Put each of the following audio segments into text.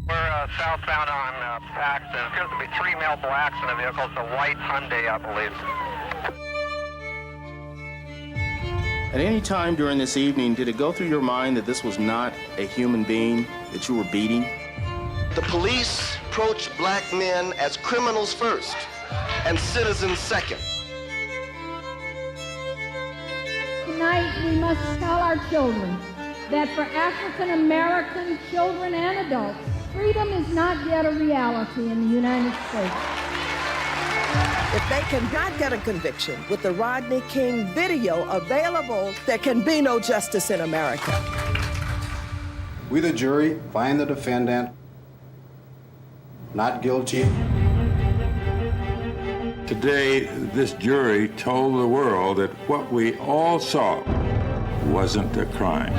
We're southbound on Paxton. There appears to be 3 male blacks in the vehicle. It's a white Hyundai, I believe. At any time during this evening, did it go through your mind that this was not a human being that you were beating? The police approach black men as criminals first and citizens second. Tonight, we must tell our children that for African American children and adults, freedom is not yet a reality in the United States. If they cannot get a conviction with the Rodney King video available, there can be no justice in America. We, the jury, find the defendant not guilty. Today, this jury told the world that what we all saw wasn't a crime.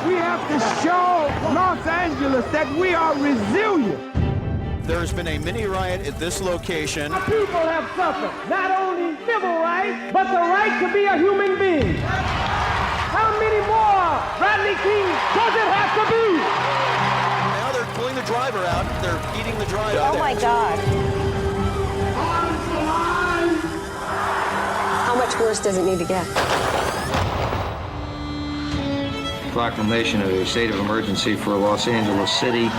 We have to show Los Angeles that we are resilient. There's been a mini riot at this location. Our people have suffered not only civil rights, but the right to be a human being. How many more Rodney King does it have to be? Now they're pulling the driver out. They're beating the driver. Oh my God. How much worse does it need to get? Proclamation of a state of emergency for Los Angeles City.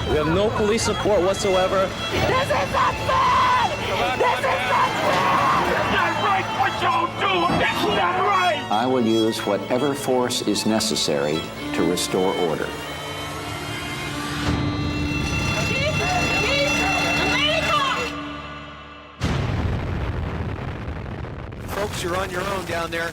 We have no police support whatsoever. This is not fair! This is not fair! It's not right what y'all do! It's not right! I will use whatever force is necessary to restore order. Folks, you're on your own down there.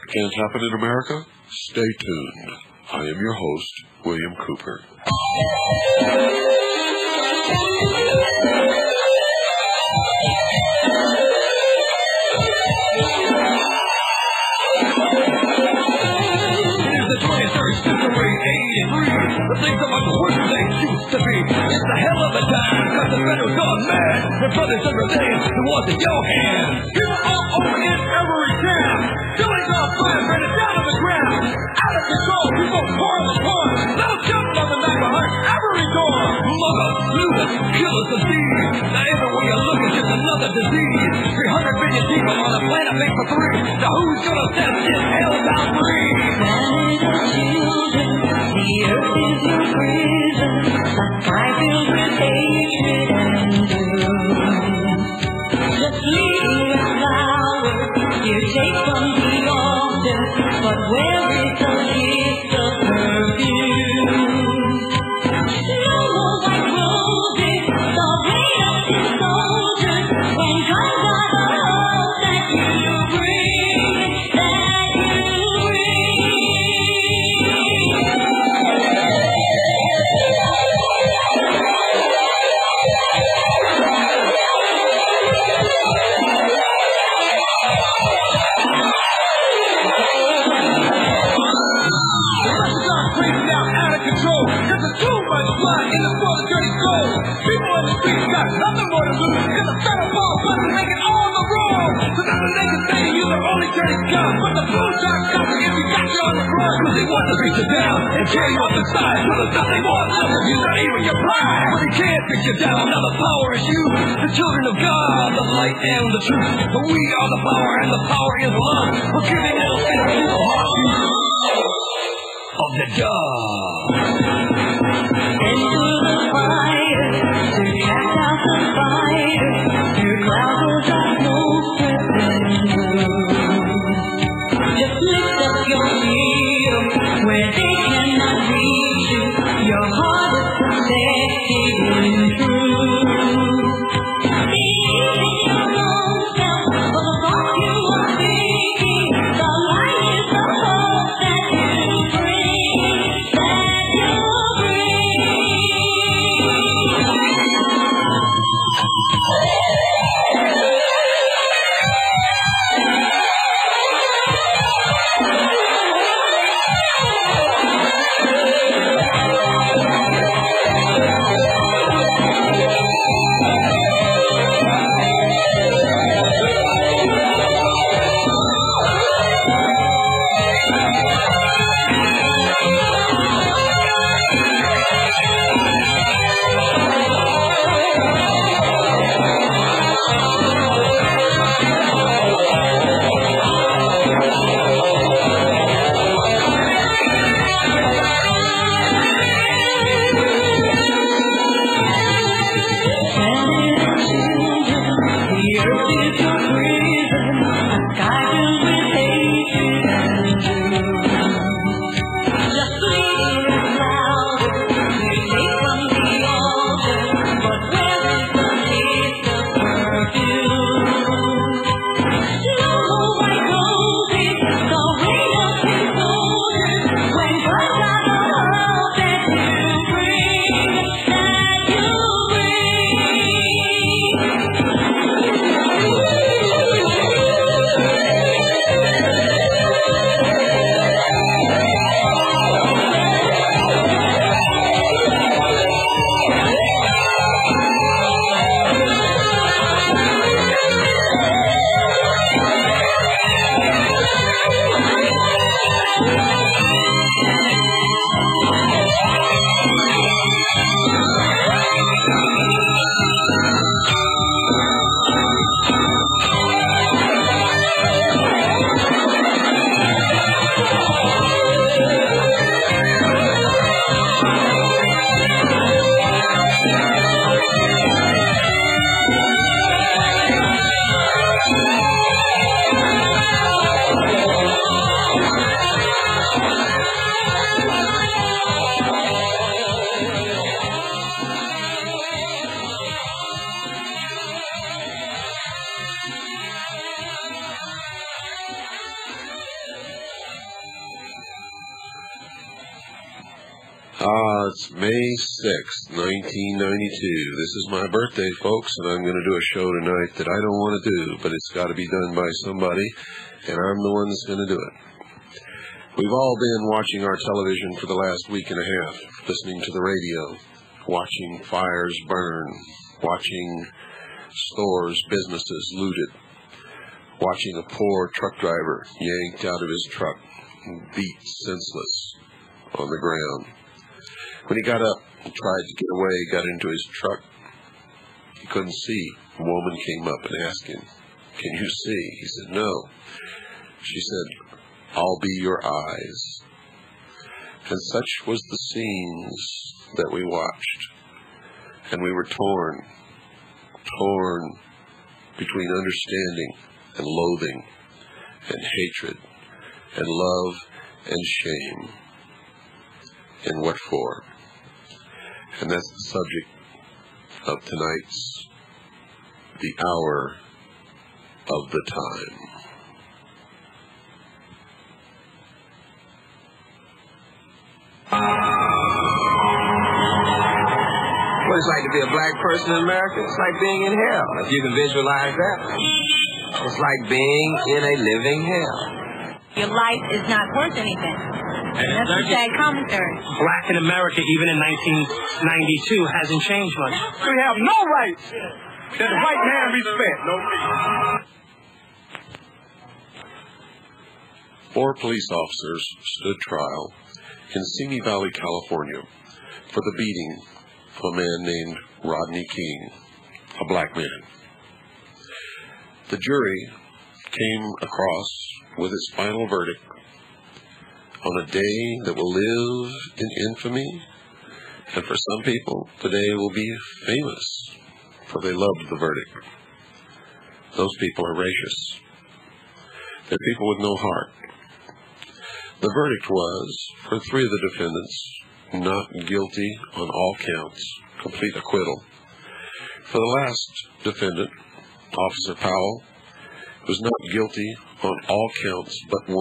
Can't happen in America? Stay tuned. I am your host, William Cooper. Things are much worse than they used to be. It's a hell of a time, cause the federal gone mad. Their brothers and relations, the wars in your hands. People all over in every town. Buildings on fire, burning down on the ground. Out of control, people pouring apart. Little children on the night behind every door. Mother, looters, killers of thieves. Now everywhere you look is just another disease. 300 billion people on a planet made for three. Now who's gonna set this hell down free? The earth is your prison, a sky filled with hatred and doom. Just leave a flower you take from the altar, but where is the gift of perfume? No more white roses, the rain of the soldiers, when comes out the love that you bring, that you bring. Nothing more to lose, cause the federal law wasn't making all the rules. So nothing they can say to you, they're only turning guns. But the blue shot comes if you got you on the run. Cause they want to beat you down and tear you off the side. So there's nothing more left of you, not even your pride. But they can't pick you down, now the power is you. The children of God, the light and the truth. But we are the power and the power is love. We're giving little things to the heart. Into the fire, to cast out the spider, your clouds are smoke dripping through. Just lift up your heel where they cannot reach you. Your heart is protected and true. Believe in your own self, for the thoughts you are thinking. The light is the hope that you bring, that you It's May 6th, 1992. This is my birthday, folks, and I'm going to do a show tonight that I don't want to do, but it's got to be done by somebody, and I'm the one that's going to do it. We've all been watching our television for the last week and a half, listening to the radio, watching fires burn, watching stores, businesses looted, watching a poor truck driver yanked out of his truck and beat senseless on the ground. When he got up and tried to get away, got into his truck, he couldn't see. A woman came up and asked him, "Can you see?" He said, "No." She said, "I'll be your eyes." And such was the scenes that we watched. And we were torn between understanding and loathing and hatred and love and shame. And what for? And that's the subject of tonight's The Hour of the Time. What it's like to be a black person in America? It's like being in hell, if you can visualize that. It's like being in a living hell. Your life is not worth anything. That's a sad commentary. Black in America, even in 1992, hasn't changed much. We have no rights that the white man respect. No. 4 police officers stood trial in Simi Valley, California, for the beating of a man named Rodney King, a black man. The jury came across with its final verdict on a day that will live in infamy, and for some people, today will be famous, for they loved the verdict. Those people are racist. They're people with no heart. The verdict was, for 3 of the defendants, not guilty on all counts, complete acquittal. For the last defendant, Officer Powell, was not guilty on all counts but 1,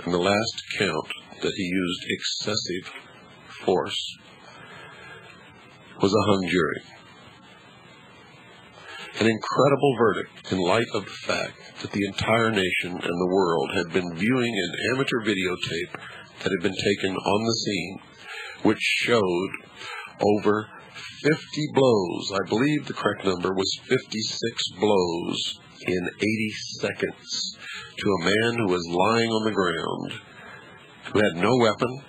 and the last count that he used excessive force was a hung jury. An incredible verdict in light of the fact that the entire nation and the world had been viewing an amateur videotape that had been taken on the scene, which showed over 50 blows. I believe the correct number was 56 blows in 80 seconds to a man who was lying on the ground, who had no weapon,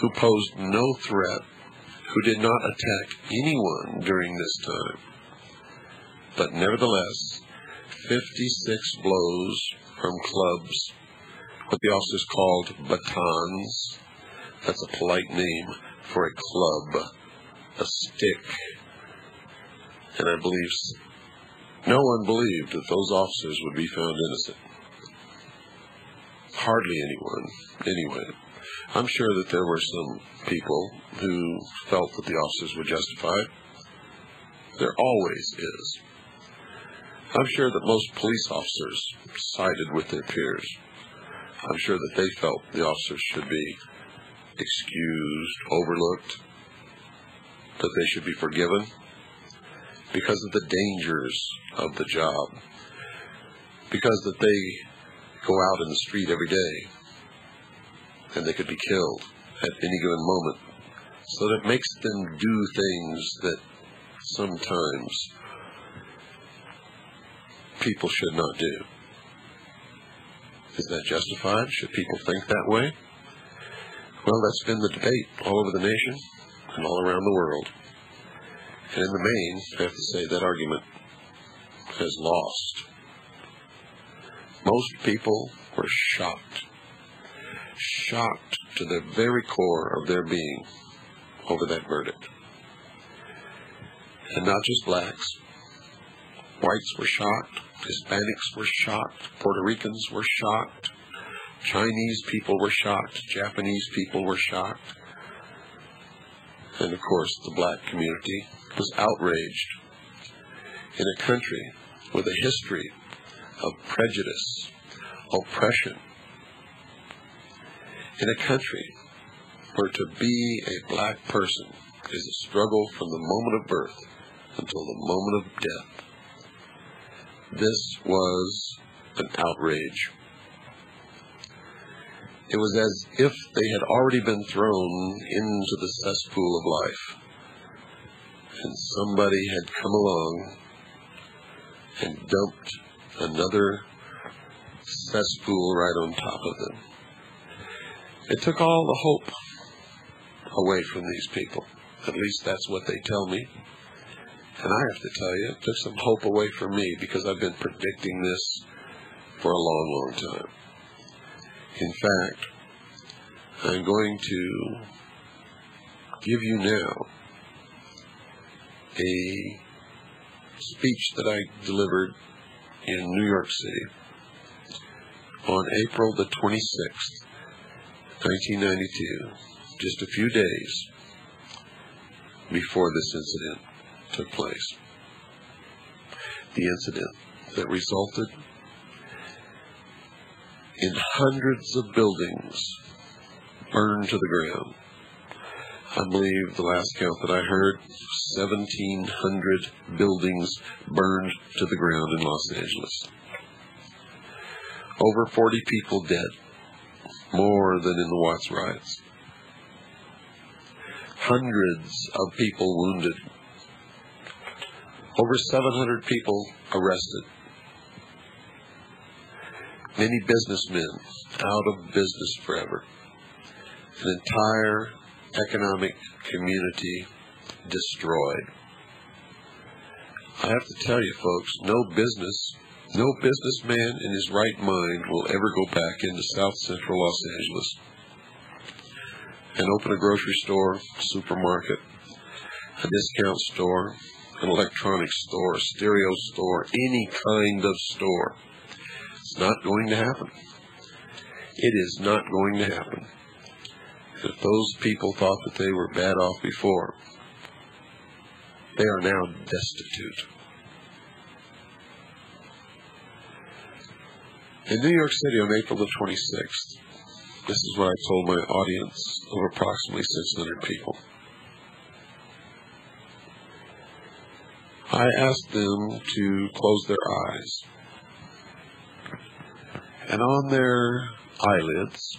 who posed no threat, who did not attack anyone during this time. But nevertheless, 56 blows from clubs, what the officers called batons. That's a polite name for a club, a stick. And I believe no one believed that those officers would be found innocent. Hardly anyone, anyway. I'm sure that there were some people who felt that the officers were justified. There always is. I'm sure that most police officers sided with their peers. I'm sure that they felt the officers should be excused, overlooked, that they should be forgiven because of the dangers of the job, because that they go out in the street every day and they could be killed at any given moment. So that makes them do things that sometimes people should not do. Is that justified? Should people think that way? Well, that's been the debate all over the nation and all around the world. And in the main, I have to say that argument has lost. Most people were shocked to the very core of their being over that verdict. And not just blacks. Whites were shocked, Hispanics were shocked, Puerto Ricans were shocked, Chinese people were shocked, Japanese people were shocked, and of course the black community was outraged. In a country with a history of prejudice, oppression, in a country where to be a black person is a struggle from the moment of birth until the moment of death. This was an outrage. It was as if they had already been thrown into the cesspool of life, and somebody had come along and dumped another cesspool right on top of them. It took all the hope away from these people. At least that's what they tell me. And I have to tell you, it took some hope away from me because I've been predicting this for a long, long time. In fact, I'm going to give you now a speech that I delivered in New York City on April the 26th, 1992, just a few days before this incident took place. The incident that resulted in hundreds of buildings burned to the ground. I believe the last count that I heard, 1,700 buildings burned to the ground in Los Angeles. Over 40 people dead, more than in the Watts riots. Hundreds of people wounded. Over 700 people arrested. Many businessmen out of business forever. An entire economic community destroyed. I have to tell you, folks, no businessman in his right mind will ever go back into South Central Los Angeles. and open a grocery store, supermarket, a discount store, an electronics store, a stereo store, any kind of store. It's not going to happen. It is not going to happen. If those people thought that they were bad off before, they are now destitute. In New York City on April the 26th, this is what I told my audience of approximately 600 people. I asked them to close their eyes, and on their eyelids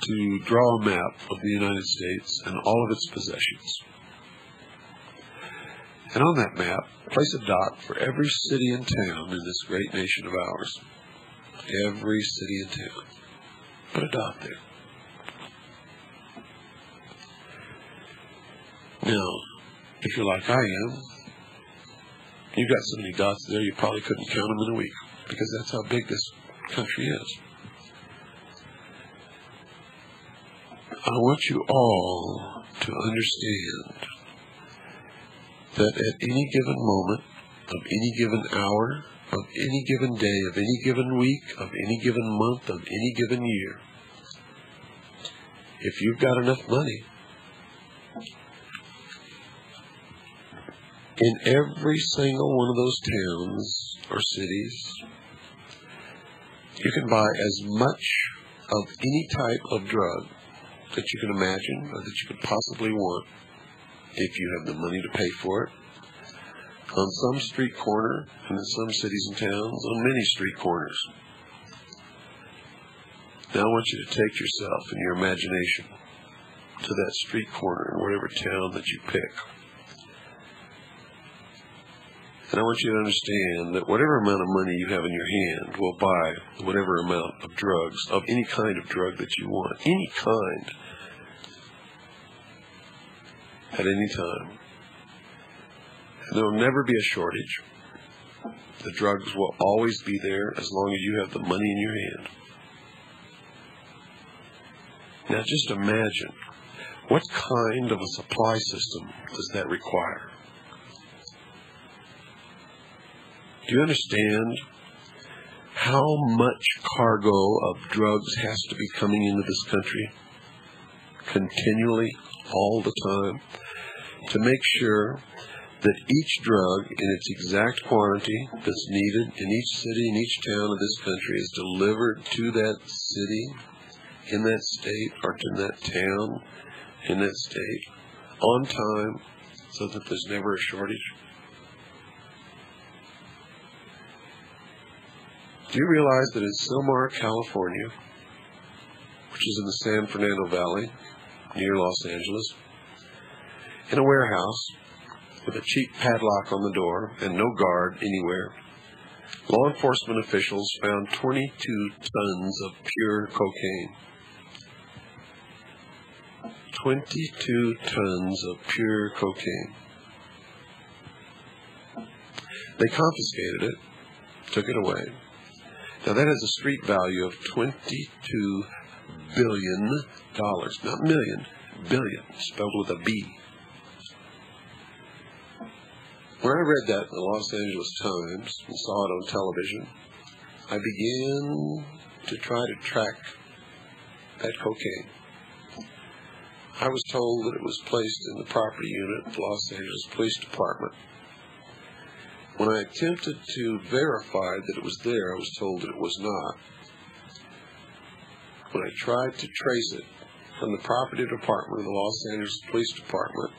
to draw a map of the United States and all of its possessions. And on that map, place a dot for every city and town in this great nation of ours. Every city and town. Put a dot there. Now, if you're like I am, you've got so many dots there you probably couldn't count them in a week, because that's how big this country is. I want you all to understand that at any given moment, of any given hour, of any given day, of any given week, of any given month, of any given year, if you've got enough money, in every single one of those towns or cities, you can buy as much of any type of drug that you can imagine or that you could possibly want, if you have the money to pay for it, on some street corner, and in some cities and towns, on many street corners. Now I want you to take yourself and your imagination to that street corner in whatever town that you pick. And I want you to understand that whatever amount of money you have in your hand will buy whatever amount of drugs, of any kind of drug that you want, any kind, at any time. And there will never be a shortage. The drugs will always be there as long as you have the money in your hand. Now just imagine, what kind of a supply system does that require? Do you understand how much cargo of drugs has to be coming into this country continually, all the time, to make sure that each drug in its exact quantity that's needed in each city, in each town of this country is delivered to that city, in that state, or to that town, in that state, on time, so that there's never a shortage? Do you realize that in Silmar, California, which is in the San Fernando Valley, near Los Angeles, in a warehouse with a cheap padlock on the door and no guard anywhere, law enforcement officials found 22 tons of pure cocaine. 22 tons of pure cocaine. They confiscated it, took it away. Now that has a street value of $22 billion. Not million, billion, spelled with a B. When I read that in the Los Angeles Times and saw it on television, I began to try to track that cocaine. I was told that it was placed in the property unit of the Los Angeles Police Department. When I attempted to verify that it was there, I was told that it was not. When I tried to trace it from the property department of the Los Angeles Police Department,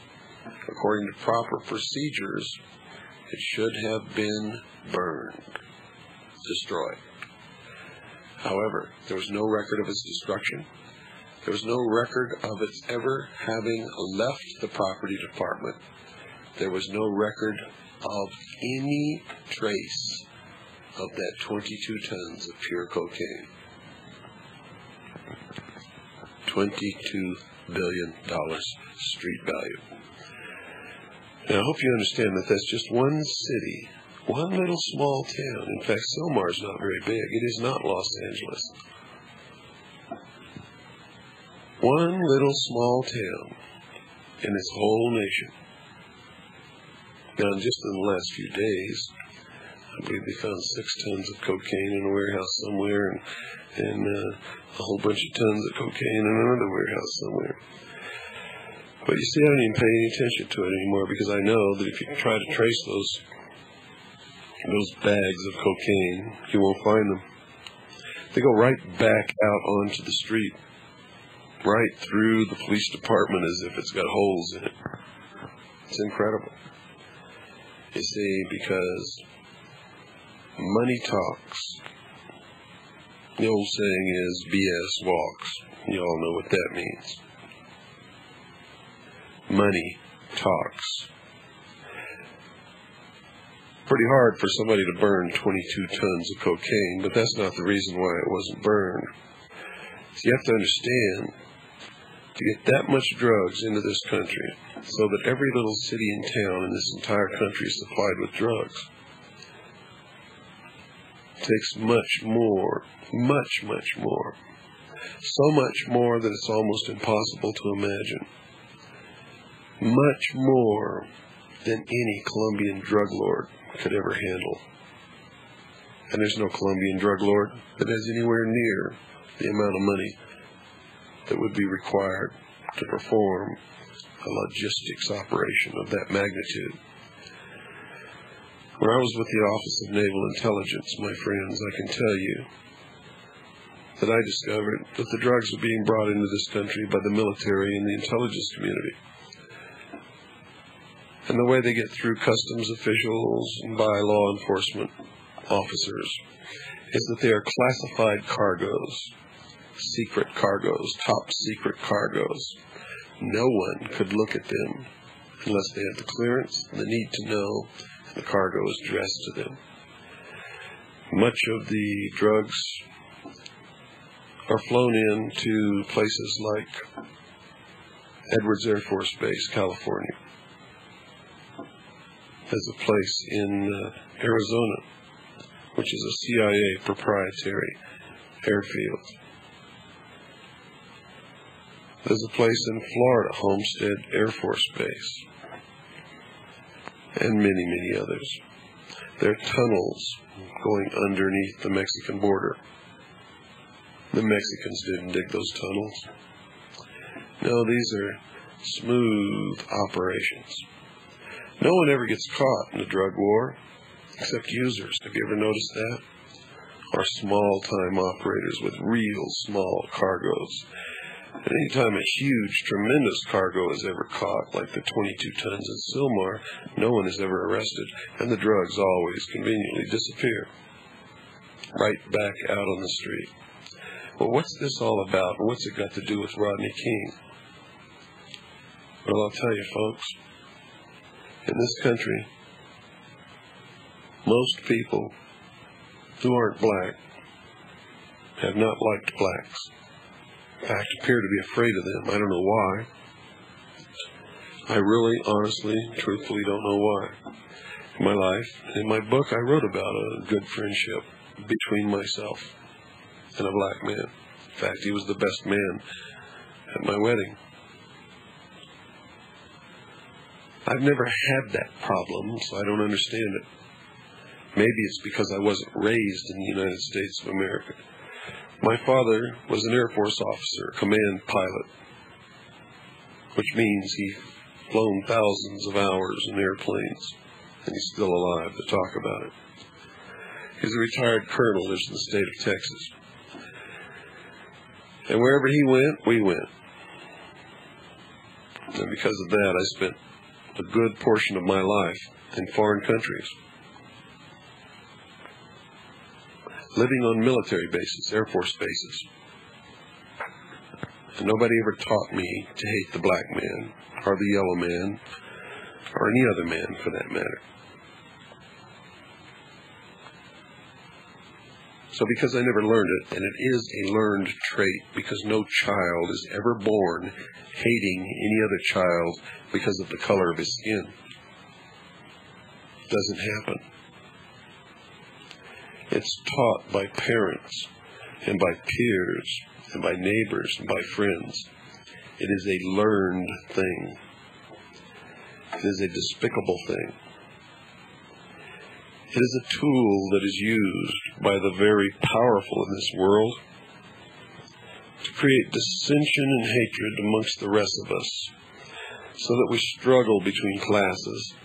according to proper procedures, it should have been burned, destroyed. However, there was no record of its destruction. There was no record of its ever having left the property department. There was no record of any trace of that 22 tons of pure cocaine. $22 billion street value. Now, I hope you understand that that's just one city, one little small town. In fact, Silmar is not very big. It is not Los Angeles. One little small town in its whole nation. Now, just in the last few days, I believe they found 6 tons of cocaine in a warehouse somewhere, and a whole bunch of tons of cocaine in another warehouse somewhere. But you see, I don't even pay any attention to it anymore, because I know that if you try to trace those bags of cocaine, you won't find them. They go right back out onto the street, right through the police department as if it's got holes in it. It's incredible. You see, because money talks. The old saying is, BS walks. You all know what that means. Money talks. Pretty hard for somebody to burn 22 tons of cocaine, but that's not the reason why it wasn't burned. So you have to understand, to get that much drugs into this country, so that every little city and town in this entire country is supplied with drugs, takes much more, much more. So much more that it's almost impossible to imagine. Much more than any Colombian drug lord could ever handle. And there's no Colombian drug lord that has anywhere near the amount of money that would be required to perform a logistics operation of that magnitude. When I was with the Office of Naval Intelligence, my friends, I can tell you that I discovered that the drugs are being brought into this country by the military and the intelligence community. And the way they get through customs officials and by law enforcement officers is that they are classified cargoes, secret cargoes, top secret cargoes. No one could look at them unless they have the clearance and the need to know the cargo is addressed to them. Much of the drugs are flown in to places like Edwards Air Force Base, California. There's a place in Arizona, which is a CIA proprietary airfield. There's a place in Florida, Homestead Air Force Base, and many others. There are tunnels going underneath the Mexican border. The Mexicans didn't dig those tunnels. No, these are smooth operations. No one ever gets caught in a drug war, except users. Have you ever noticed that? Or small-time operators with real small cargoes. And anytime a huge, tremendous cargo is ever caught, like the 22 tons in Sylmar, no one is ever arrested, and the drugs always conveniently disappear. Right back out on the street. Well, what's this all about, and what's it got to do with Rodney King? Well, I'll tell you, folks. In this country, most people who aren't black have not liked blacks. In fact, appear to be afraid of them. I don't know why. I really, honestly, truthfully don't know why. In my life, in my book, I wrote about a good friendship between myself and a black man. In fact, he was the best man at my wedding. I've never had that problem, so I don't understand it. Maybe it's because I wasn't raised in the United States of America. My father was an Air Force officer, command pilot, which means he's flown thousands of hours in airplanes, and he's still alive to talk about it. He's a retired colonel, lives in the state of Texas. And wherever he went, we went. And because of that, I spent a good portion of my life in foreign countries, living on military bases, Air Force bases. And nobody ever taught me to hate the black man, or the yellow man, or any other man for that matter. So because I never learned it, and it is a learned trait, because no child is ever born hating any other child because of the color of his skin. It doesn't happen. It's taught by parents, and by peers, and by neighbors, and by friends. It is a learned thing. It is a despicable thing. It is a tool that is used by the very powerful in this world to create dissension and hatred amongst the rest of us, so that we struggle between classes,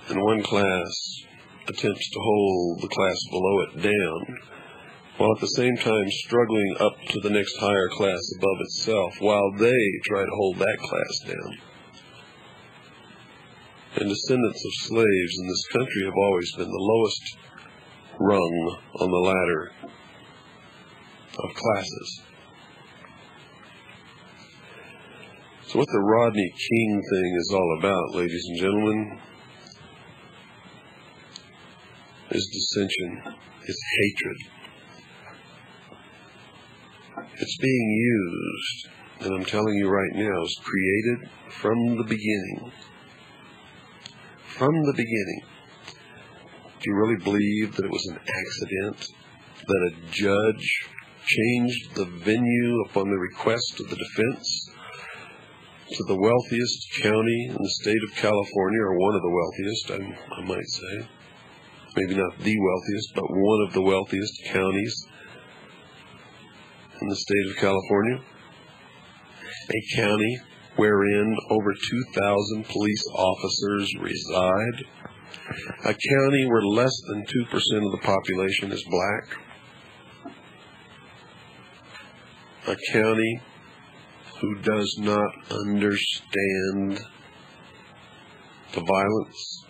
and one class attempts to hold the class below it down, while at the same time struggling up to the next higher class above itself, while they try to hold that class down. And descendants of slaves in this country have always been the lowest rung on the ladder of classes. So what the Rodney King thing is all about, ladies and gentlemen, is dissension, is hatred. It's being used, and I'm telling you right now, is created from the beginning. From the beginning. Do you really believe that it was an accident that a judge changed the venue upon the request of the defense to the wealthiest county in the state of California, or one of the wealthiest, I might say? Maybe not the wealthiest, but one of the wealthiest counties in the state of California. A county wherein over 2,000 police officers reside. A county where less than 2% of the population is black. A county who does not understand the violence,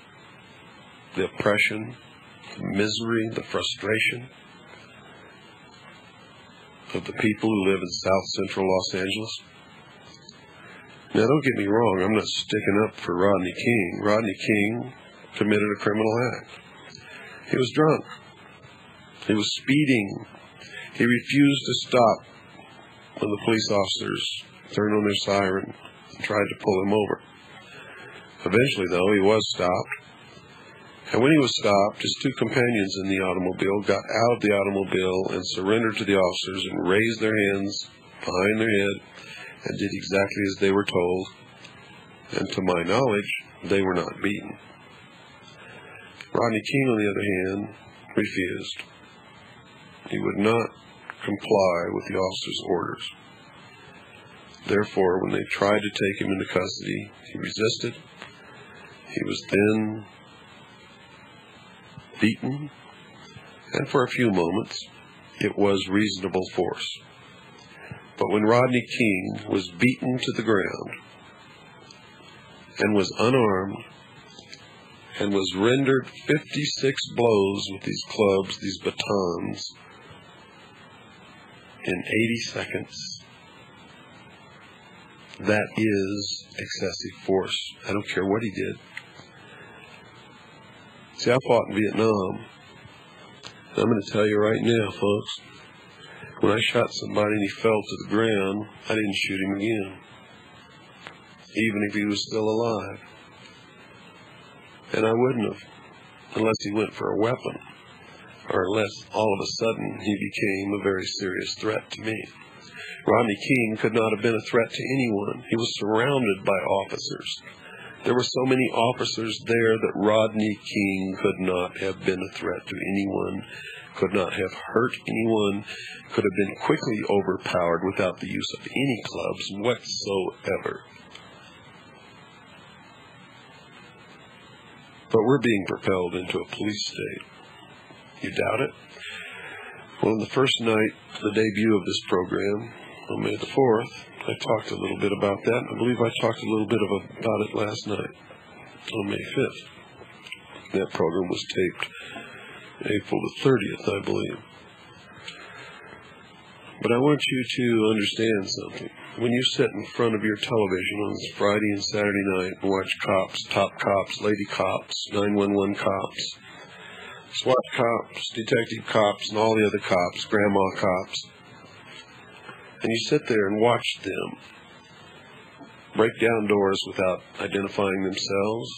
the oppression, the misery, the frustration of the people who live in South Central Los Angeles. Now, don't get me wrong, I'm not sticking up for Rodney King. Rodney King committed a criminal act. He was drunk. He was speeding. He refused to stop when the police officers turned on their siren and tried to pull him over. Eventually, though, he was stopped. And when he was stopped, his two companions in the automobile got out of the automobile and surrendered to the officers and raised their hands behind their head and did exactly as they were told. And to my knowledge, they were not beaten. Rodney King, on the other hand, refused. He would not comply with the officers' orders. Therefore, when they tried to take him into custody, he resisted. He was then beaten, and for a few moments, it was reasonable force. But when Rodney King was beaten to the ground and was unarmed and was rendered 56 blows with these clubs, these batons, in 80 seconds, that is excessive force. I don't care what he did. See, I fought in Vietnam. And I'm going to tell you right now, folks, when I shot somebody and he fell to the ground, I didn't shoot him again, even if he was still alive. And I wouldn't have, unless he went for a weapon, or unless all of a sudden he became a very serious threat to me. Rodney King could not have been a threat to anyone. He was surrounded by officers. There were so many officers there that Rodney King could not have been a threat to anyone, could not have hurt anyone, could have been quickly overpowered without the use of any clubs whatsoever. But we're being propelled into a police state. You doubt it? Well, on the first night, the debut of this program, on May the 4th, I talked a little bit about that. I believe I talked a little bit about it last night, on May 5th. That program was taped April the 30th, I believe. But I want you to understand something. When you sit in front of your television on Friday and Saturday night and watch cops, top cops, lady cops, 911 cops, SWAT cops, detective cops, and all the other cops, grandma cops, and you sit there and watch them break down doors without identifying themselves,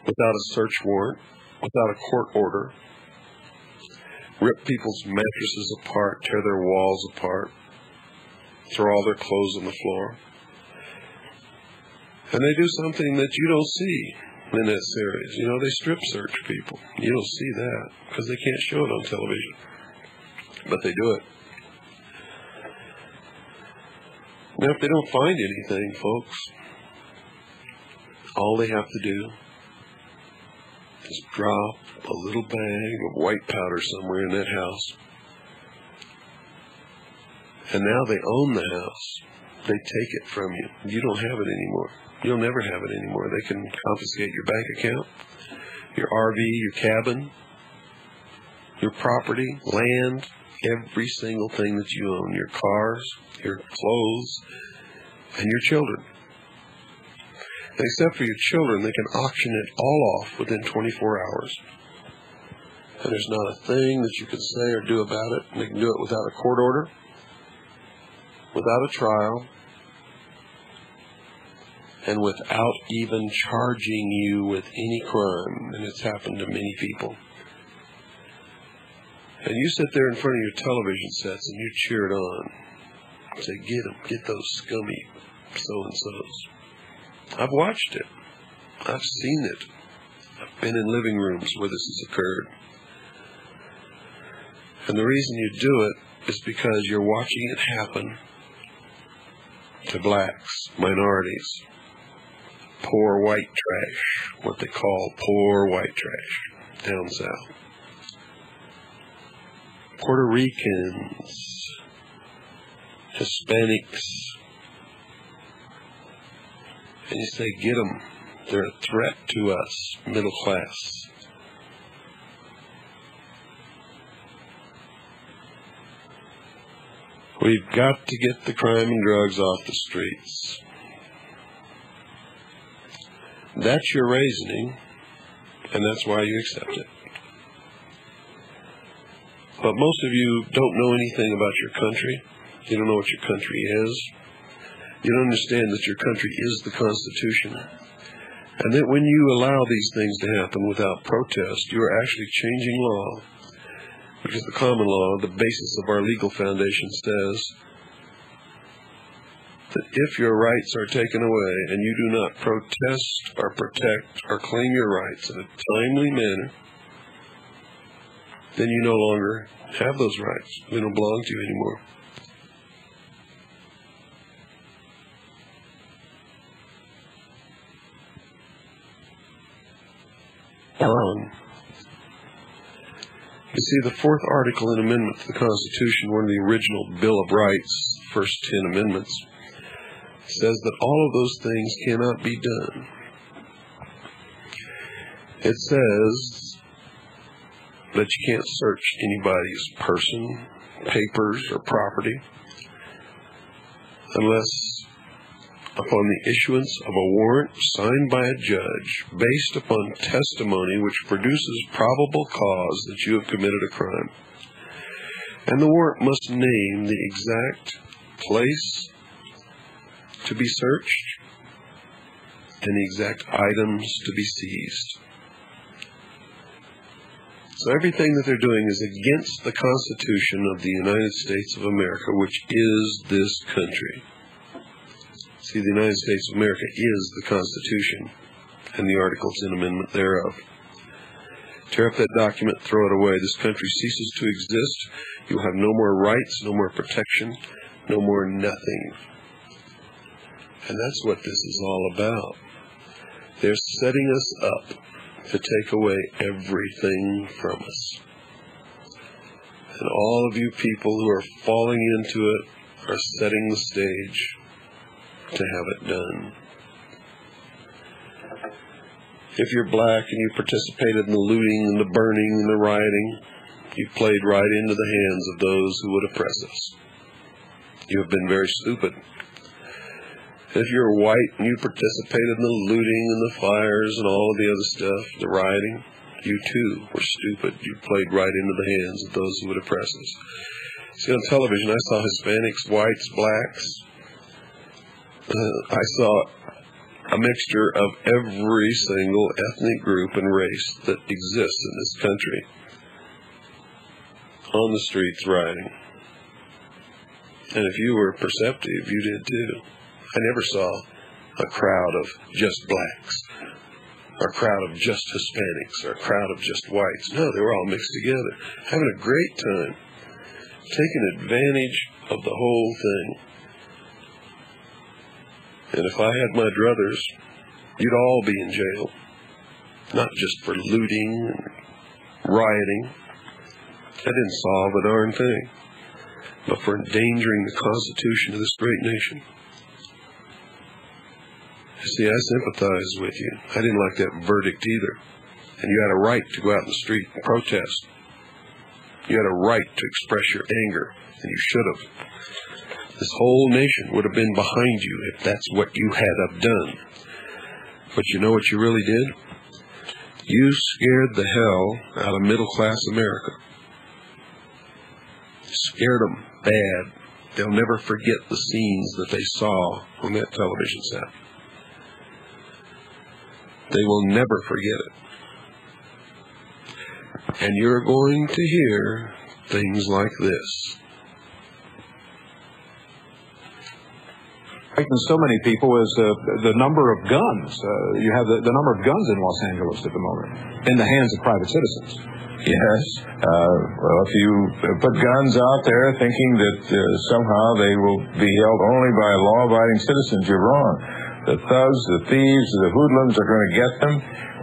without a search warrant, without a court order, rip people's mattresses apart, tear their walls apart, throw all their clothes on the floor. And they do something that you don't see in that series. You know, they strip search people. You don't see that because they can't show it on television. But they do it. Now, if they don't find anything, folks, all they have to do is drop a little bag of white powder somewhere in that house. And now they own the house. They take it from you. You don't have it anymore. You'll never have it anymore. They can confiscate your bank account, your RV, your cabin, your property, land, every single thing that you own, your cars, your clothes, and your children. And except for your children, they can auction it all off within 24 hours. And there's not a thing that you can say or do about it. And they can do it without a court order, without a trial, and without even charging you with any crime. And it's happened to many people. And you sit there in front of your television sets and you cheer it on. Say, get them, get those scummy so-and-sos. I've watched it. I've seen it. I've been in living rooms where this has occurred. And the reason you do it is because you're watching it happen to blacks, minorities, poor white trash, what they call poor white trash down south. Puerto Ricans, Hispanics. And you say, get them. They're a threat to us, middle class. We've got to get the crime and drugs off the streets. That's your reasoning, and that's why you accept it. But most of you don't know anything about your country. You don't know what your country is. You don't understand that your country is the Constitution. And that when you allow these things to happen without protest, you are actually changing law. Because the common law, the basis of our legal foundation, says that if your rights are taken away and you do not protest or protect or claim your rights in a timely manner, then you no longer have those rights. They don't belong to you anymore. You see, the fourth article and amendment to the Constitution, one of the original Bill of Rights, first 10 amendments, says that all of those things cannot be done. It says that you can't search anybody's person, papers, or property unless upon the issuance of a warrant signed by a judge based upon testimony which produces probable cause that you have committed a crime. And the warrant must name the exact place to be searched and the exact items to be seized. So everything that they're doing is against the Constitution of the United States of America, which is this country. See, the United States of America is the Constitution and the Articles and Amendment thereof. Tear up that document, throw it away. This country ceases to exist. You have no more rights, no more protection, no more nothing. And that's what this is all about. They're setting us up to take away everything from us. And all of you people who are falling into it are setting the stage to have it done. If you're black and you participated in the looting and the burning and the rioting, you played right into the hands of those who would oppress us. You have been very stupid. If you're white and you participated in the looting and the fires and all of the other stuff, the rioting, you too were stupid. You played right into the hands of those who would oppress us. See, on television, I saw Hispanics, whites, blacks. I saw a mixture of every single ethnic group and race that exists in this country on the streets rioting. And if you were perceptive, you did too. I never saw a crowd of just blacks, or a crowd of just Hispanics, or a crowd of just whites. No, they were all mixed together, having a great time, taking advantage of the whole thing. And if I had my druthers, you'd all be in jail, not just for looting and rioting. That didn't solve a darn thing, but for endangering the Constitution of this great nation. See, I sympathize with you. I didn't like that verdict either. And you had a right to go out in the street and protest. You had a right to express your anger, and you should have. This whole nation would have been behind you if that's what you had have done. But you know what you really did? You scared the hell out of middle-class America. Scared them bad. They'll never forget the scenes that they saw on that television set. They will never forget it. And you're going to hear things like this. Frighten so many people is the number of guns. You have the number of guns in Los Angeles at the moment in the hands of private citizens. Yes. Well, if you put guns out there thinking that somehow they will be held only by law-abiding citizens, you're wrong. The thugs, the thieves, the hoodlums are going to get them,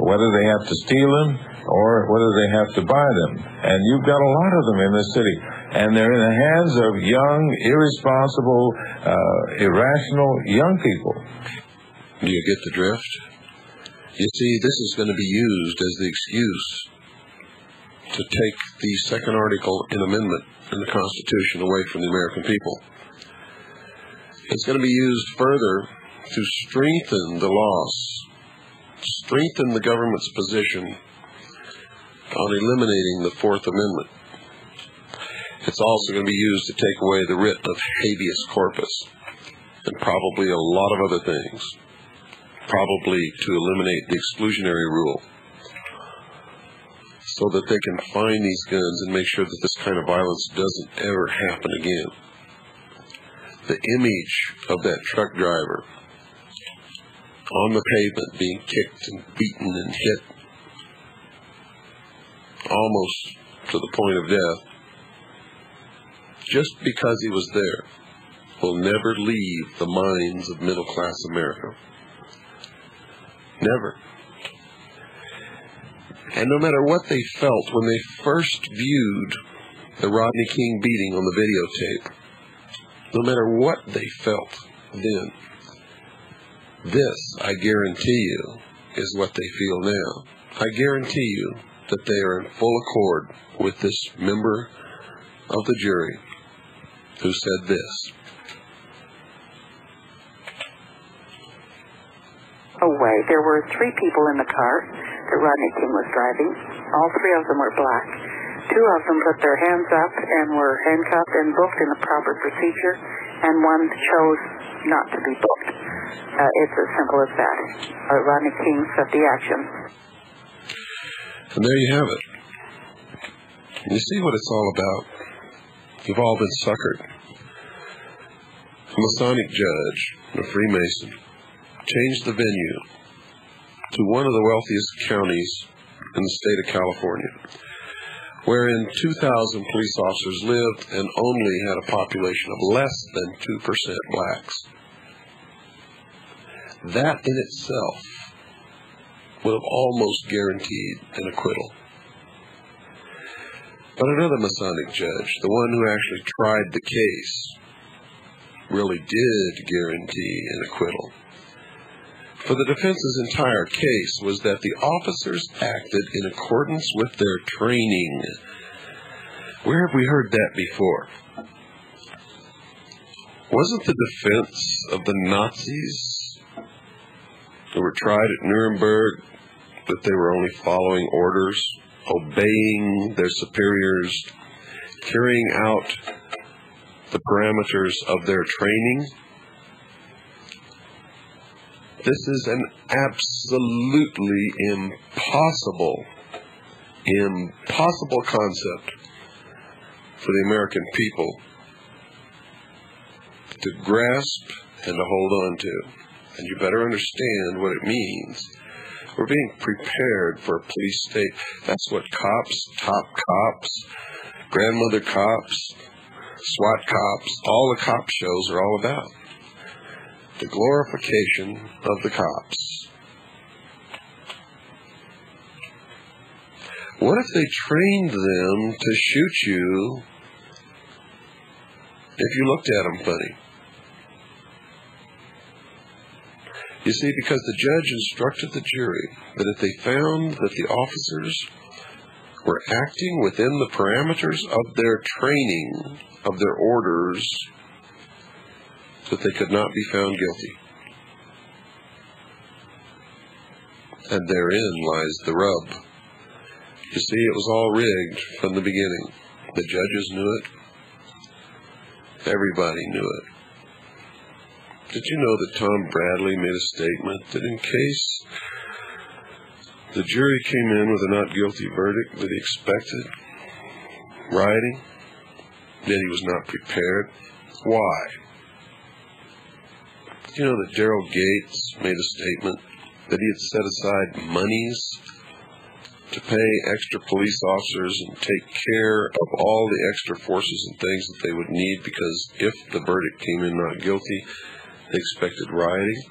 whether they have to steal them or whether they have to buy them. And you've got a lot of them in this city. And they're in the hands of young, irresponsible, irrational young people. Do you get the drift? You see, this is going to be used as the excuse to take the second article in amendment in the Constitution away from the American people. It's going to be used further to strengthen the laws, strengthen the government's position on eliminating the Fourth Amendment. It's also going to be used to take away the writ of habeas corpus, and probably a lot of other things, probably to eliminate the exclusionary rule, so that they can find these guns and make sure that this kind of violence doesn't ever happen again. The image of that truck driver on the pavement being kicked and beaten and hit almost to the point of death, just because he was there, will never leave the minds of middle-class America. Never. And no matter what they felt when they first viewed the Rodney King beating on the videotape, no matter what they felt then, this, I guarantee you, is what they feel now. I guarantee you that they are in full accord with this member of the jury who said this. Away. There were 3 people in the car that Rodney King was driving. All 3 of them were black. 2 of them put their hands up and were handcuffed and booked in the proper procedure, and 1 chose not to be booked. It's as simple as that. Rodney King set the action. And there you have it. You see what it's all about. You've all been suckered. A Masonic judge, a Freemason, changed the venue to one of the wealthiest counties in the state of California, wherein 2,000 police officers lived and only had a population of less than 2% blacks. That in itself would have almost guaranteed an acquittal. But another Masonic judge, the one who actually tried the case, really did guarantee an acquittal. For the defense's entire case was that the officers acted in accordance with their training. Where have we heard that before? Wasn't the defense of the Nazis who were tried at Nuremberg that they were only following orders, obeying their superiors, carrying out the parameters of their training? This is an absolutely impossible concept for the American people to grasp and to hold on to. And you better understand what it means. We're being prepared for a police state. That's what cops, top cops, grandmother cops, SWAT cops, all the cop shows are all about. The glorification of the cops. What if they trained them to shoot you if you looked at them funny? You see, because the judge instructed the jury that if they found that the officers were acting within the parameters of their training, of their orders, that they could not be found guilty. And therein lies the rub. You see, it was all rigged from the beginning. The judges knew it. Everybody knew it. Did you know that Tom Bradley made a statement that in case the jury came in with a not guilty verdict that he expected rioting, that he was not prepared? Why? Did you know that Daryl Gates made a statement that he had set aside monies to pay extra police officers and take care of all the extra forces and things that they would need because if the verdict came in not guilty, they expected rioting?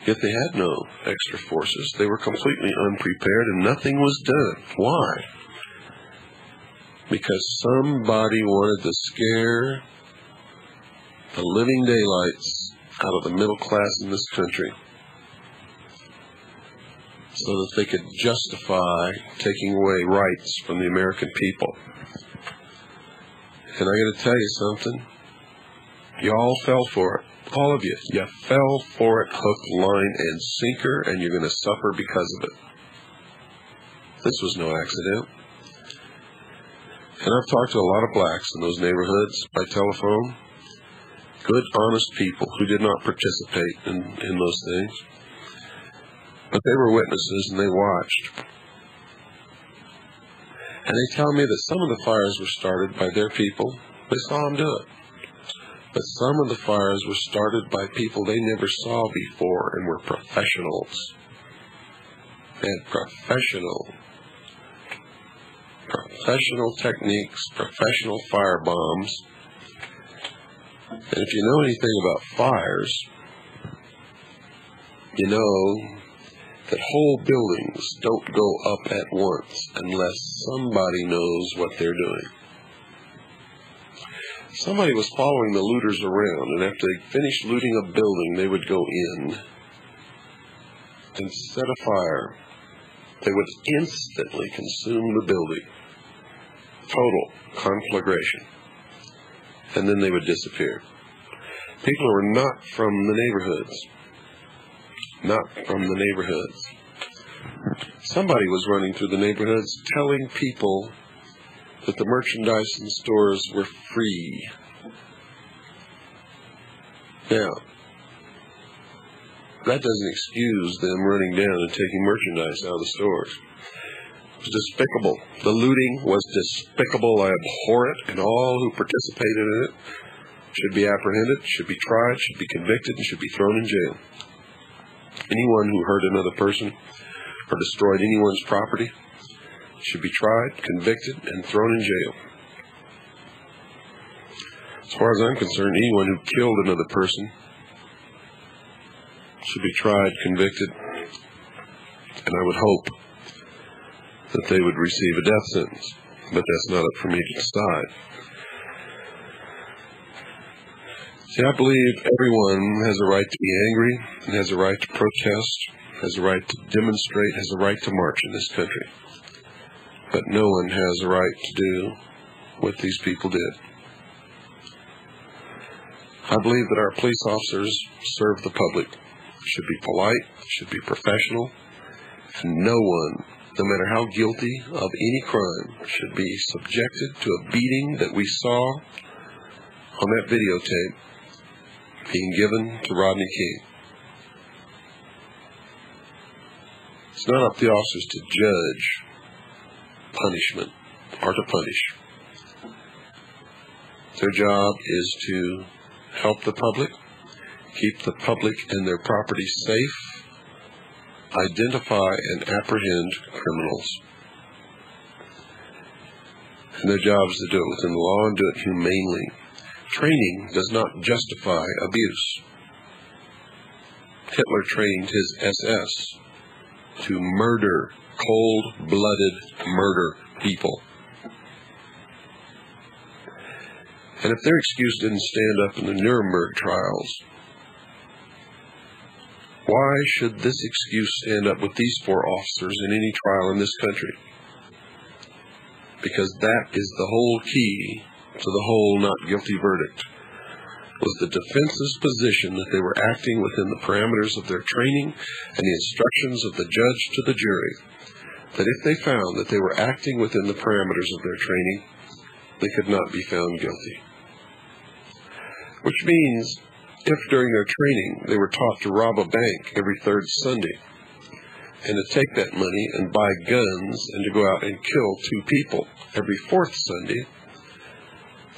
Yet they had no extra forces. They were completely unprepared and nothing was done. Why? Because somebody wanted to scare the living daylights out of the middle class in this country so that they could justify taking away rights from the American people. And I got to tell you something. You all fell for it. All of you. You fell for it hook, line, and sinker, and you're going to suffer because of it. This was no accident. And I've talked to a lot of blacks in those neighborhoods by telephone. Good, honest people who did not participate in those things. But they were witnesses and they watched. And they tell me that some of the fires were started by their people. They saw them do it. But some of the fires were started by people they never saw before and were professionals. They had professional techniques, professional fire bombs. And if you know anything about fires, you know that whole buildings don't go up at once unless somebody knows what they're doing. Somebody was following the looters around, and after they finished looting a building, they would go in and set a fire. They would instantly consume the building. Total conflagration. And then they would disappear. People who were not from the neighborhoods. Not from the neighborhoods. Somebody was running through the neighborhoods telling people that the merchandise in stores were free. Now, that doesn't excuse them running down and taking merchandise out of the stores. It was despicable. The looting was despicable. I abhor it, and all who participated in it should be apprehended, should be tried, should be convicted, and should be thrown in jail. Anyone who hurt another person or destroyed anyone's property should be tried, convicted, and thrown in jail. As far as I'm concerned, anyone who killed another person should be tried, convicted, and I would hope that they would receive a death sentence. But that's not up for me to decide. See, I believe everyone has a right to be angry, and has a right to protest, has a right to demonstrate, has a right to march in this country. But no one has a right to do what these people did. I believe that our police officers serve the public, should be polite, should be professional, and no one, no matter how guilty of any crime, should be subjected to a beating that we saw on that videotape being given to Rodney King. It's not up to the officers to judge punishment or to punish. Their job is to help the public, keep the public and their property safe, identify and apprehend criminals. And their job is to do it within the law and do it humanely. Training does not justify abuse. Hitler trained his SS to murder, cold-blooded murder people. And if their excuse didn't stand up in the Nuremberg trials, why should this excuse stand up with these 4 officers in any trial in this country? Because that is the whole key to the whole not guilty verdict, was the defense's position that they were acting within the parameters of their training and the instructions of the judge to the jury, that if they found that they were acting within the parameters of their training, they could not be found guilty. Which means, if during their training they were taught to rob a bank every 3rd Sunday, and to take that money and buy guns and to go out and kill 2 people every 4th Sunday,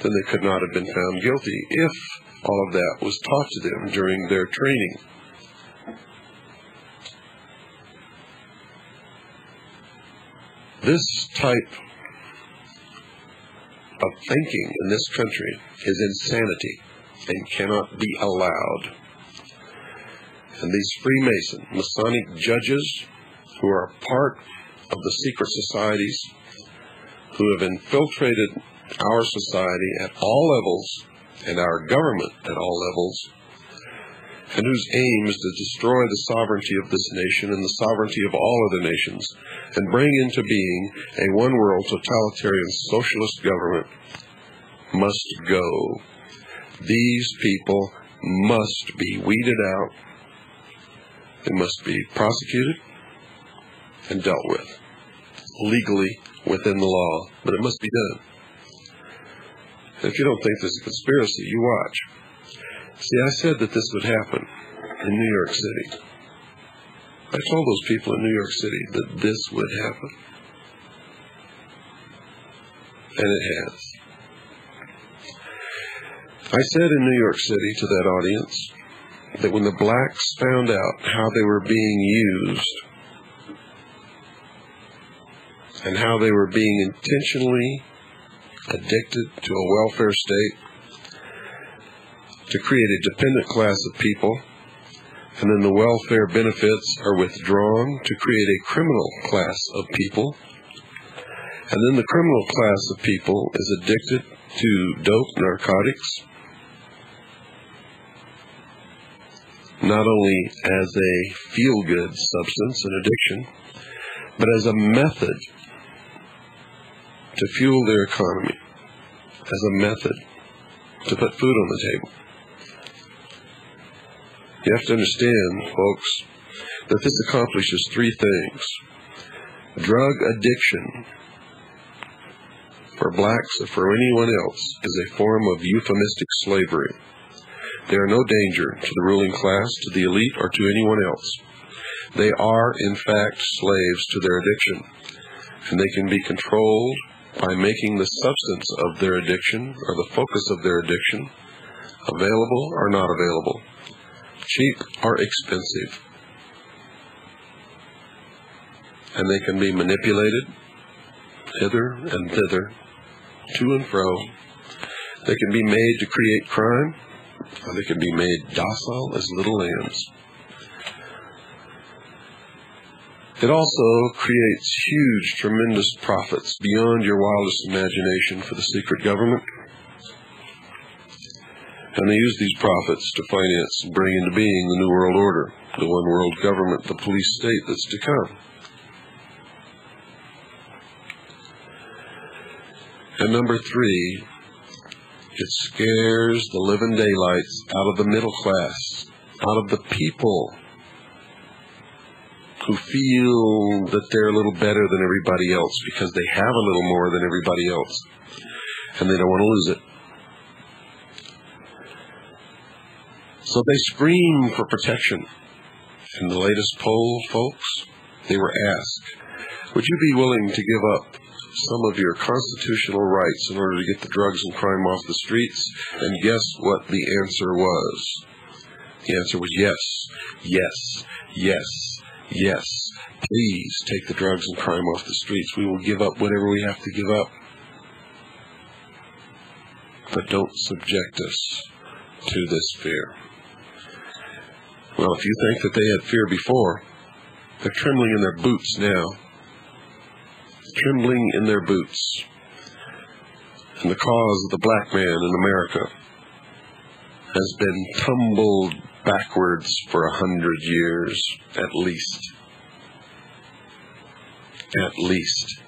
then they could not have been found guilty if all of that was taught to them during their training. This type of thinking in this country is insanity and cannot be allowed. And these Freemason, Masonic judges who are part of the secret societies, who have infiltrated our society at all levels and our government at all levels, and whose aim is to destroy the sovereignty of this nation and the sovereignty of all other nations, and bring into being a one-world totalitarian socialist government, must go. These people must be weeded out. They must be prosecuted and dealt with legally within the law, but it must be done. And if you don't think there's a conspiracy, you watch. See, I said that this would happen in New York City. I told those people in New York City that this would happen. And it has. I said in New York City to that audience that when the blacks found out how they were being used and how they were being intentionally addicted to a welfare state to create a dependent class of people, and then the welfare benefits are withdrawn to create a criminal class of people, and then the criminal class of people is addicted to dope, narcotics, not only as a feel-good substance and addiction, but as a method to fuel their economy, as a method to put food on the table. You have to understand, folks, that this accomplishes 3 things. Drug addiction, for blacks or for anyone else, is a form of euphemistic slavery. They are no danger to the ruling class, to the elite, or to anyone else. They are, in fact, slaves to their addiction, and they can be controlled by making the substance of their addiction, or the focus of their addiction, available or not available, cheap or expensive. And they can be manipulated hither and thither, to and fro. They can be made to create crime, or they can be made docile as little lambs. It also creates huge, tremendous profits beyond your wildest imagination for the secret government. And they use these profits to finance and bring into being the New World Order, the one world government, the police state that's to come. And number 3, it scares the living daylights out of the middle class, out of the people who feel that they're a little better than everybody else because they have a little more than everybody else, and they don't want to lose it. So they scream for protection. In the latest poll, folks, they were asked, would you be willing to give up some of your constitutional rights in order to get the drugs and crime off the streets? And guess what the answer was? The answer was yes, yes, yes, yes. Please take the drugs and crime off the streets. We will give up whatever we have to give up. But don't subject us to this fear. Well, if you think that they had fear before, they're trembling in their boots now. Trembling in their boots. And the cause of the black man in America has been tumbled backwards for 100 years, at least. At least.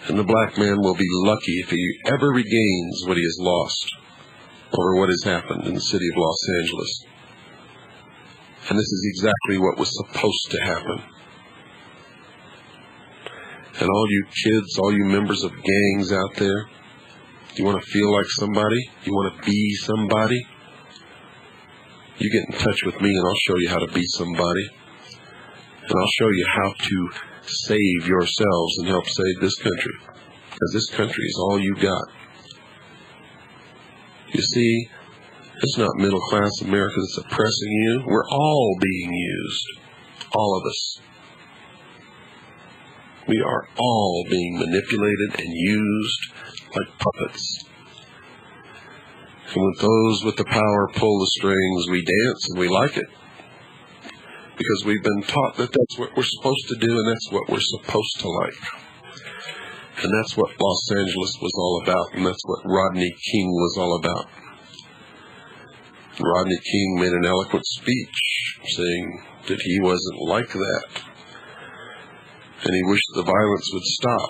And the black man will be lucky if he ever regains what he has lost over what has happened in the city of Los Angeles. And this is exactly what was supposed to happen. And all you kids, all you members of gangs out there, you want to feel like somebody? You want to be somebody? You get in touch with me and I'll show you how to be somebody. And I'll show you how to save yourselves and help save this country. Because this country is all you got. You see, it's not middle-class America that's oppressing you. We're all being used. All of us. We are all being manipulated and used like puppets. And when those with the power pull the strings, we dance and we like it. Because we've been taught that that's what we're supposed to do and that's what we're supposed to like. And that's what Los Angeles was all about, and that's what Rodney King was all about. Rodney King made an eloquent speech saying that he wasn't like that. And he wished the violence would stop.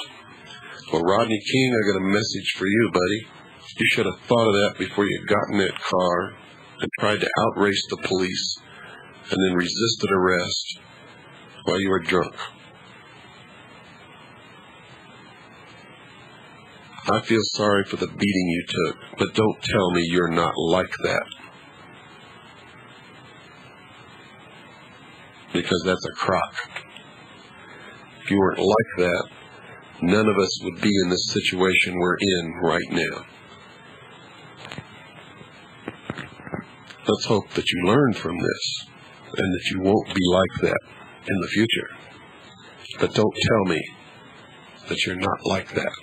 Well, Rodney King, I got a message for you, buddy. You should have thought of that before you got in that car and tried to outrace the police and then resisted arrest while you were drunk. I feel sorry for the beating you took, but don't tell me you're not like that. Because that's a crock. If you weren't like that, none of us would be in this situation we're in right now. Let's hope that you learn from this and that you won't be like that in the future. But don't tell me that you're not like that.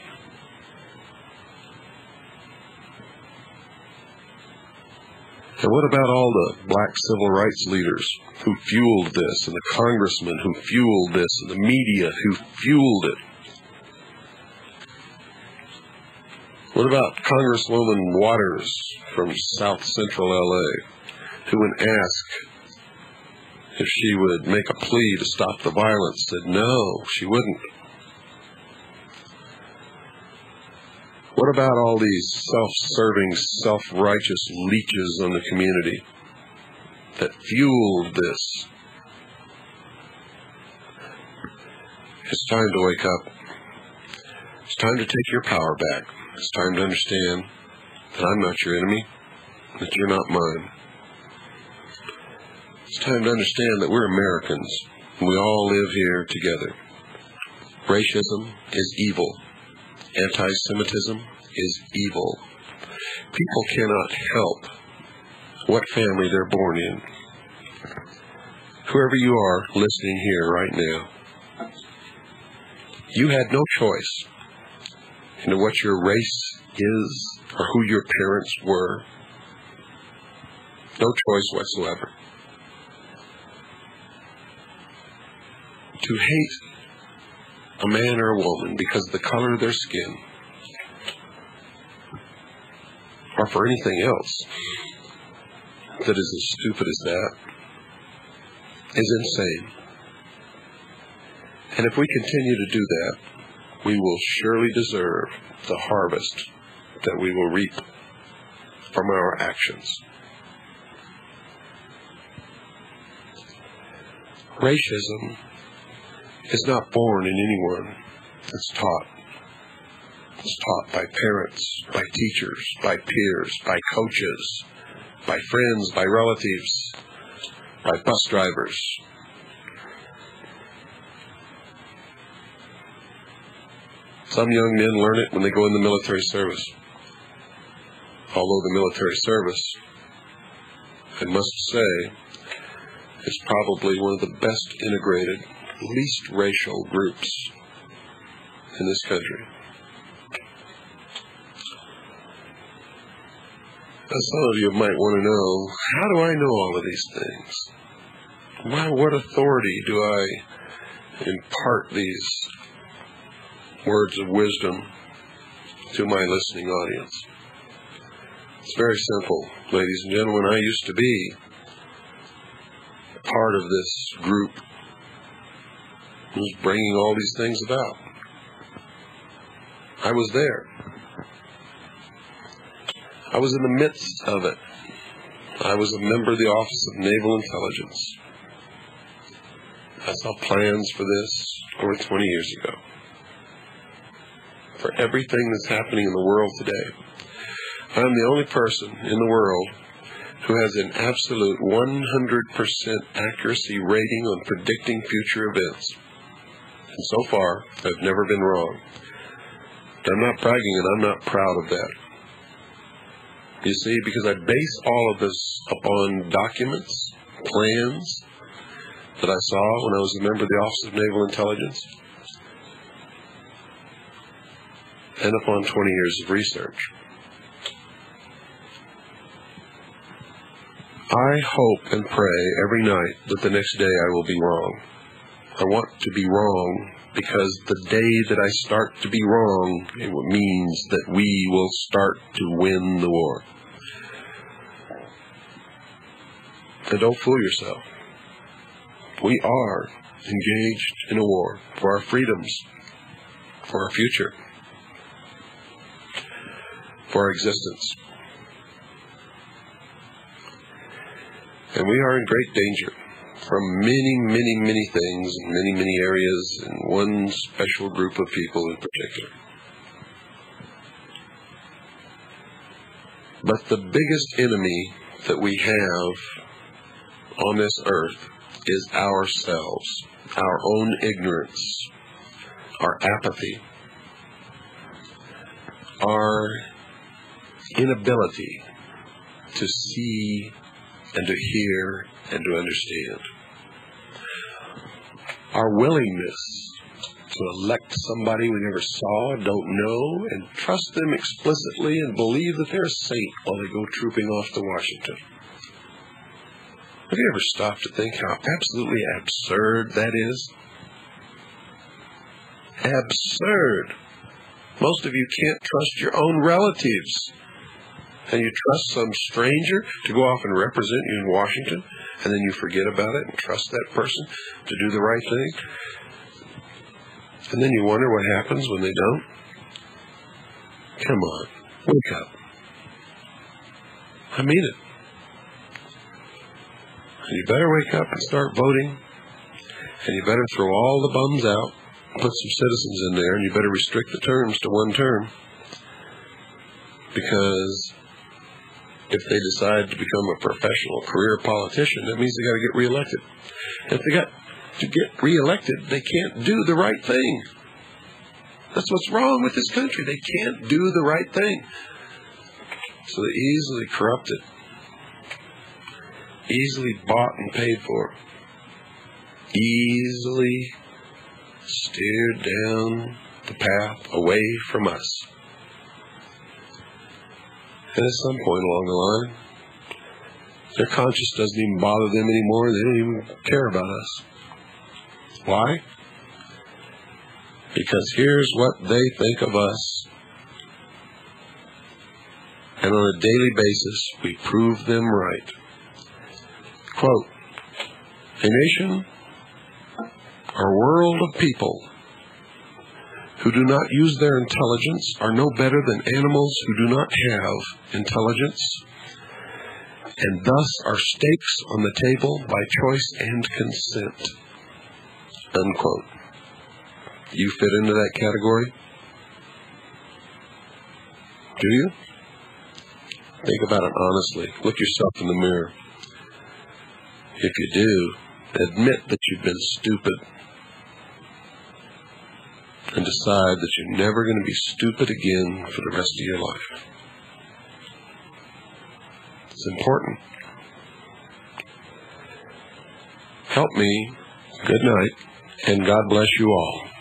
And what about all the black civil rights leaders who fueled this, and the congressmen who fueled this, and the media who fueled it? What about Congresswoman Waters from South Central LA, who when asked if she would make a plea to stop the violence, said no, she wouldn't. What about all these self-serving, self-righteous leeches on the community that fueled this? It's time to wake up. It's time to take your power back. It's time to understand that I'm not your enemy, that you're not mine. It's time to understand that we're Americans, and we all live here together. Racism is evil. Anti-Semitism is evil. People cannot help what family they're born in. Whoever you are listening here right now, you had no choice into what your race is or who your parents were. No choice whatsoever. To hate a man or a woman because of the color of their skin, or for anything else that is as stupid as that, is insane. And if we continue to do that, we will surely deserve the harvest that we will reap from our actions. Racism is not born in anyone. It's taught. It's taught by parents, by teachers, by peers, by coaches, by friends, by relatives, by bus drivers. Some young men learn it when they go in the military service. Although the military service, I must say, is probably one of the best integrated, least racial groups in this country. As some of you might want to know, how do I know all of these things? By what authority do I impart these words of wisdom to my listening audience? It's very simple, ladies and gentlemen. I used to be part of this group who was bringing all these things about. I was there. I was in the midst of it. I was a member of the Office of Naval Intelligence. I saw plans for this over 20 years ago. For everything that's happening in the world today, I'm the only person in the world who has an absolute 100% accuracy rating on predicting future events. And so far, I've never been wrong. I'm not bragging, and I'm not proud of that. You see, because I base all of this upon documents, plans that I saw when I was a member of the Office of Naval Intelligence, and upon 20 years of research. I hope and pray every night that the next day I will be wrong. I want to be wrong because the day that I start to be wrong, it means that we will start to win the war. And don't fool yourself. We are engaged in a war for our freedoms, for our future, for our existence. And we are in great danger from many, many, many things in many, many areas, and one special group of people in particular. But the biggest enemy that we have on this earth is ourselves, our own ignorance, our apathy, our inability to see and to hear and to understand. Our willingness to elect somebody we never saw, don't know, and trust them explicitly and believe that they're a saint while they go trooping off to Washington. Have you ever stopped to think how absolutely absurd that is? Absurd. Most of you can't trust your own relatives. And you trust some stranger to go off and represent you in Washington, and then you forget about it and trust that person to do the right thing. And then you wonder what happens when they don't. Come on, wake up. I mean it. And you better wake up and start voting, and you better throw all the bums out, put some citizens in there, and you better restrict the terms to one term, because if they decide to become a professional career politician, that means they got to get reelected. And if they got to get reelected, they can't do the right thing. That's what's wrong with this country. They can't do the right thing. So they're easily corrupted, easily bought and paid for, easily steered down the path away from us. And at some point along the line, their conscience doesn't even bother them anymore. They don't even care about us. Why? Because here's what they think of us. And on a daily basis, we prove them right. Quote, a nation or world of people who do not use their intelligence are no better than animals who do not have intelligence, and thus are stakes on the table by choice and consent. Unquote. You fit into that category? Do you? Think about it honestly. Look yourself in the mirror. If you do, admit that you've been stupid. and decide that you're never going to be stupid again for the rest of your life. It's important. Help me. Good night, and God bless you all.